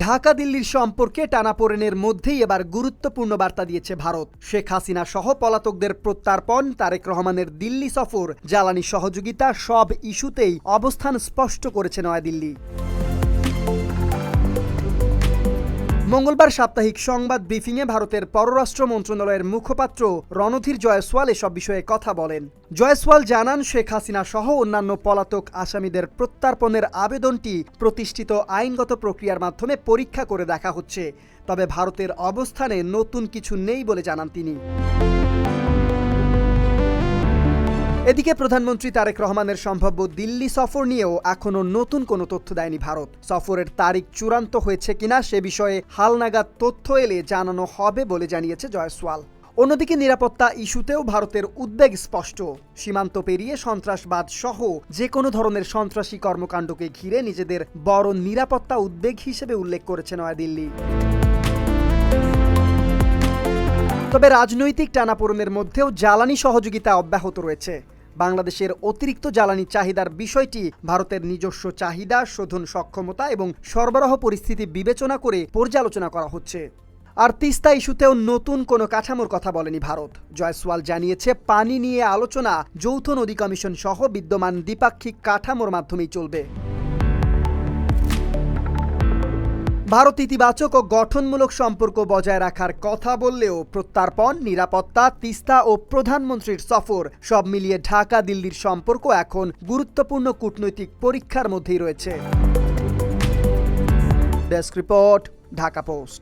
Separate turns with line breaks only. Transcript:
ঢাকা দিল্লির সম্পর্কে টানাপোড়েনের মধ্যেই এবার গুরুত্বপূর্ণ বার্তা দিয়েছে ভারত। শেখ হাসিনা সহ পলাতকদের প্রত্যার্পণ, তারেক রহমানের দিল্লি সফর, জ্বালানি সহযোগিতা সব ইস্যুতেই অবস্থান স্পষ্ট করেছে নয়াদিল্লি। মঙ্গলবার সাপ্তাহিক সংবাদ ব্রিফিংয়ে ভারতের পররাষ্ট্র মন্ত্রণালয়ের মুখপাত্র রণধীর জয়সওয়াল এসব বিষয়ে কথা বলেন। জয়সওয়াল জানান, শেখ হাসিনা সহ অন্যান্য পলাতক আসামিদের প্রত্যার্পণের আবেদনটি প্রতিষ্ঠিত আইনগত প্রক্রিয়ার মাধ্যমে পরীক্ষা করে দেখা হচ্ছে, তবে ভারতের অবস্থানে নতুন কিছু নেই বলে জানান তিনি। এদিকে প্রধানমন্ত্রী তারেক রহমানের সম্ভাব্য দিল্লি সফর নিয়েও এখনও নতুন কোনো তথ্য দেয়নি ভারত। সফরের তারিখ চূড়ান্ত হয়েছে কিনা সে বিষয়ে হালনাগাদ তথ্য এলে জানানো হবে বলে জানিয়েছে জয়সওয়াল। অন্যদিকে নিরাপত্তা ইস্যুতেও ভারতের উদ্বেগ স্পষ্ট। সীমান্ত পেরিয়ে সন্ত্রাসবাদ সহ যে কোনো ধরনের সন্ত্রাসী কর্মকাণ্ডকে ঘিরে নিজেদের বড় নিরাপত্তা উদ্বেগ হিসেবে উল্লেখ করেছে নয়াদিল্লি। তবে রাজনৈতিক টানাপোড়েনের মধ্যেও জ্বালানি সহযোগিতা অব্যাহত রয়েছে। বাংলাদেশের অতিরিক্ত জ্বালানি চাহিদার বিষয়টি ভারতের নিজস্ব চাহিদা, শোধন সক্ষমতা এবং সরবরাহ পরিস্থিতি বিবেচনা করে পর্যালোচনা করা হচ্ছে। আর তিস্তা ইস্যুতেও নতুন কোনো কাঠামোর কথা বলেনি ভারত। জয়সওয়াল জানিয়েছে, পানি নিয়ে আলোচনা যৌথ নদী কমিশন সহ বিদ্যমান দ্বিপাক্ষিক কাঠামোর মাধ্যমেই চলবে। ভারত ইতিবাচক ও গঠনমূলক সম্পর্ক বজায় রাখার কথা বললেও প্রত্যার্পণ, নিরাপত্তা, তিস্তা ও প্রধানমন্ত্রীর সফর সব মিলিয়ে ঢাকা দিল্লির সম্পর্ক এখন গুরুত্বপূর্ণ কূটনৈতিক পরীক্ষার মধ্যেই রয়েছে। Desk report, Dhaka post.